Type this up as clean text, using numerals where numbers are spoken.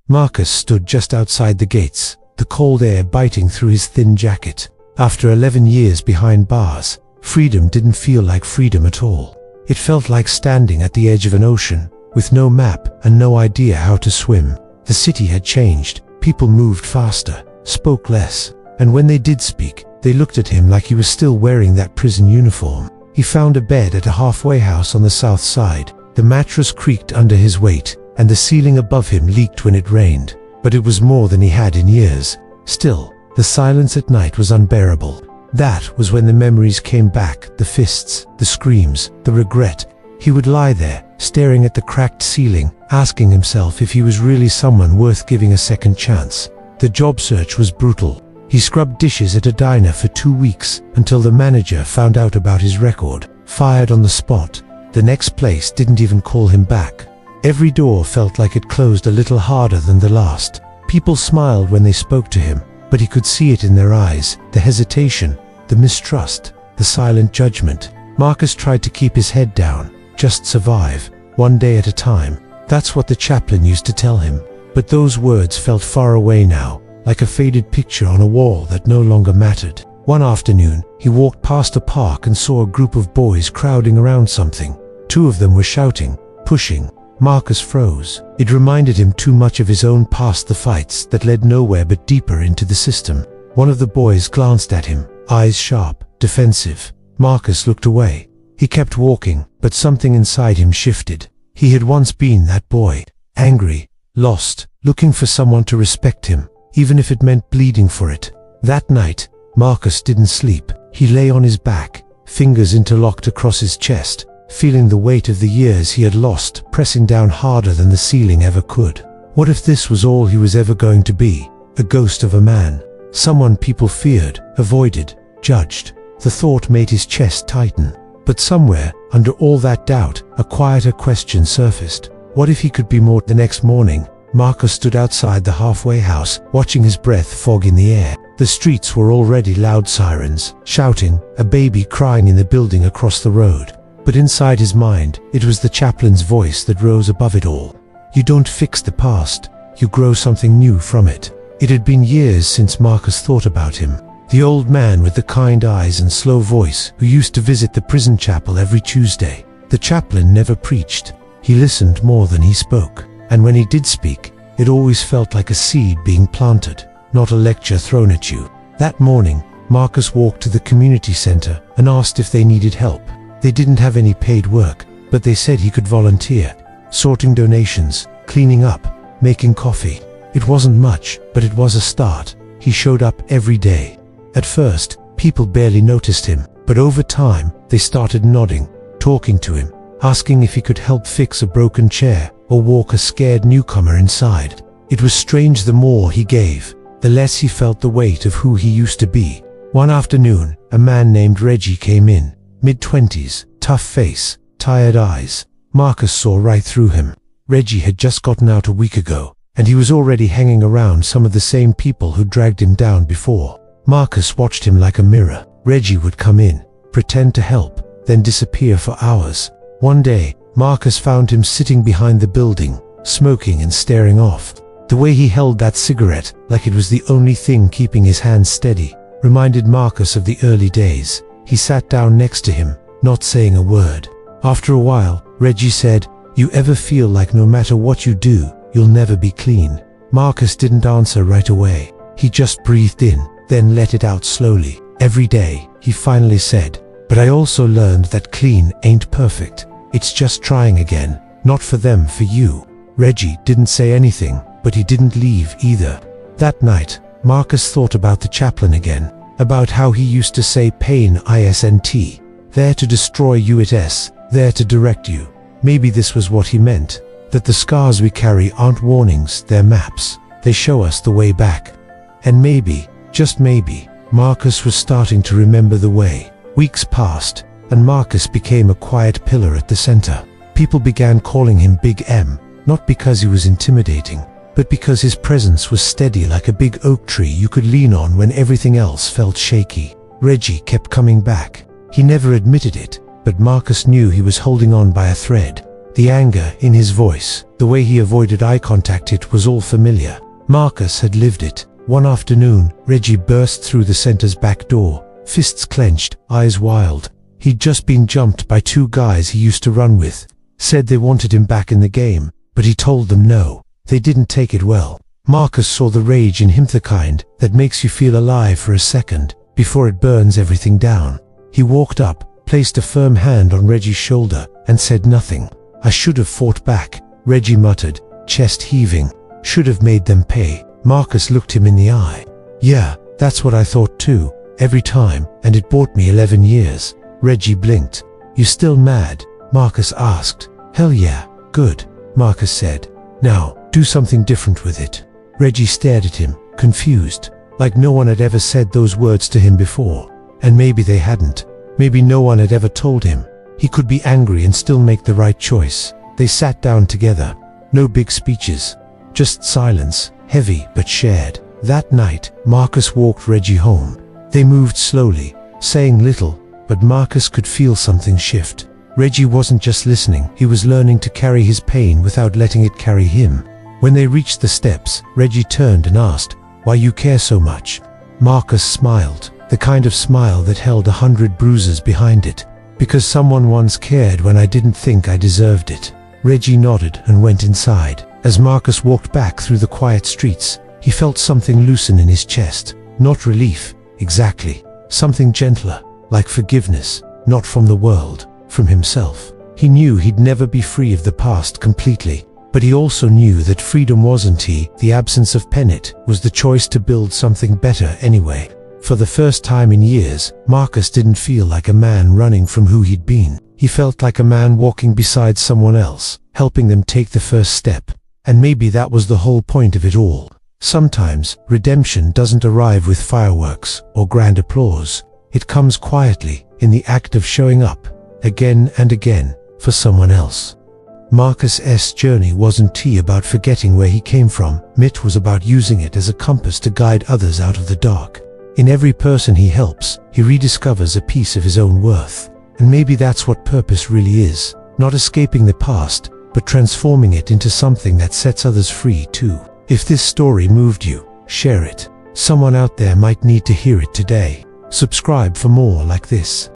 Marcus stood just outside the gates, the cold air biting through his thin jacket. After 11 years behind bars, freedom didn't feel like freedom at all. It felt like standing at the edge of an ocean, with no map and no idea how to swim. The city had changed. People moved faster, spoke less, and when they did speak, they looked at him like he was still wearing that prison uniform. He found a bed at a halfway house on the south side. The mattress creaked under his weight, and the ceiling above him leaked when it rained. But it was more than he had in years. Still, the silence at night was unbearable. That was when the memories came back, the fists, the screams, the regret. He would lie there, staring at the cracked ceiling, asking himself if he was really someone worth giving a second chance. The job search was brutal. He scrubbed dishes at a diner for 2 weeks, until the manager found out about his record. Fired on the spot. The next place didn't even call him back. Every door felt like it closed a little harder than the last. People smiled when they spoke to him, but he could see it in their eyes, the hesitation, the mistrust, the silent judgment. Marcus tried to keep his head down, just survive, one day at a time. That's what the chaplain used to tell him. But those words felt far away now, like a faded picture on a wall that no longer mattered. One afternoon, he walked past a park and saw a group of boys crowding around something. 2 of them were shouting, pushing. Marcus froze. It reminded him too much of his own past, the fights that led nowhere but deeper into the system. One of the boys glanced at him, eyes sharp, defensive. Marcus looked away. He kept walking, but something inside him shifted. He had once been that boy, angry, lost, looking for someone to respect him, even if it meant bleeding for it. That night, Marcus didn't sleep. He lay on his back, fingers interlocked across his chest, feeling the weight of the years he had lost pressing down harder than the ceiling ever could. What if this was all he was ever going to be? A ghost of a man. Someone people feared, avoided, judged. The thought made his chest tighten. But somewhere, under all that doubt, a quieter question surfaced. What if he could be more? The next morning, Marcus stood outside the halfway house, watching his breath fog in the air. The streets were already loud, sirens, shouting, a baby crying in the building across the road. But inside his mind, it was the chaplain's voice that rose above it all. You don't fix the past, you grow something new from it. It had been years since Marcus thought about him. The old man with the kind eyes and slow voice who used to visit the prison chapel every Tuesday. The chaplain never preached. He listened more than he spoke. And when he did speak, it always felt like a seed being planted, not a lecture thrown at you. That morning, Marcus walked to the community center and asked if they needed help. They didn't have any paid work, but they said he could volunteer, sorting donations, cleaning up, making coffee. It wasn't much, but it was a start. He showed up every day. At first, people barely noticed him, but over time, they started nodding, talking to him, asking if he could help fix a broken chair or walk a scared newcomer inside. It was strange. The more he gave, the less he felt the weight of who he used to be. One afternoon, a man named Reggie came in. Mid-20s, tough face, tired eyes. Marcus saw right through him. Reggie had just gotten out a week ago, and he was already hanging around some of the same people who dragged him down before. Marcus watched him like a mirror. Reggie would come in, pretend to help, then disappear for hours. One day, Marcus found him sitting behind the building, smoking and staring off. The way he held that cigarette, like it was the only thing keeping his hands steady, reminded Marcus of the early days. He sat down next to him, not saying a word. After a while, Reggie said, "You ever feel like no matter what you do, you'll never be clean?" Marcus didn't answer right away. He just breathed in, then let it out slowly. "Every day," he finally said. "But I also learned that clean ain't perfect. It's just trying again. Not for them, for you." Reggie didn't say anything, but he didn't leave either. That night, Marcus thought about the chaplain again. About how he used to say pain isn't, there to destroy you it is, there to direct you. Maybe this was what he meant, that the scars we carry aren't warnings, they're maps. They show us the way back. And maybe, just maybe, Marcus was starting to remember the way. Weeks passed, and Marcus became a quiet pillar at the center. People began calling him Big M, not because he was intimidating, but because his presence was steady like a big oak tree you could lean on when everything else felt shaky. Reggie kept coming back. He never admitted it, but Marcus knew he was holding on by a thread. The anger in his voice, The way he avoided eye contact, it was all familiar. Marcus had lived it. One afternoon, Reggie burst through the center's back door, fists clenched, eyes wild. He'd just been jumped by two guys he used to run with. Said they wanted him back in the game, but he told them no. They didn't take it well. Marcus saw the rage in him, the kind that makes you feel alive for a second before it burns everything down. He walked up, placed a firm hand on Reggie's shoulder, and said nothing. "I should have fought back," Reggie muttered, chest heaving. "Should have made them pay." Marcus looked him in the eye. "Yeah, that's what I thought too, every time, and it bought me 11 years. Reggie blinked. "You still mad?" Marcus asked. "Hell yeah, good," Marcus said. "Now, do something different with it." Reggie stared at him, confused, like no one had ever said those words to him before. And maybe they hadn't. Maybe no one had ever told him. He could be angry and still make the right choice. They sat down together. No big speeches. Just silence, heavy but shared. That night, Marcus walked Reggie home. They moved slowly, saying little, but Marcus could feel something shift. Reggie wasn't just listening, he was learning to carry his pain without letting it carry him. When they reached the steps, Reggie turned and asked, "Why you care so much?" Marcus smiled, the kind of smile that held 100 bruises behind it. "Because someone once cared when I didn't think I deserved it." Reggie nodded and went inside. As Marcus walked back through the quiet streets, he felt something loosen in his chest. Not relief, exactly. Something gentler, like forgiveness, not from the world, from himself. He knew he'd never be free of the past completely, but he also knew that freedom wasn't the absence of pain, it was the choice to build something better anyway. For the first time in years, Marcus didn't feel like a man running from who he'd been. He felt like a man walking beside someone else, helping them take the first step. And maybe that was the whole point of it all. Sometimes, redemption doesn't arrive with fireworks or grand applause. It comes quietly, in the act of showing up, again and again, for someone else. Marcus's journey wasn't about forgetting where he came from. It was about using it as a compass to guide others out of the dark. In every person he helps, he rediscovers a piece of his own worth. And maybe that's what purpose really is. Not escaping the past, but transforming it into something that sets others free too. If this story moved you, share it. Someone out there might need to hear it today. Subscribe for more like this.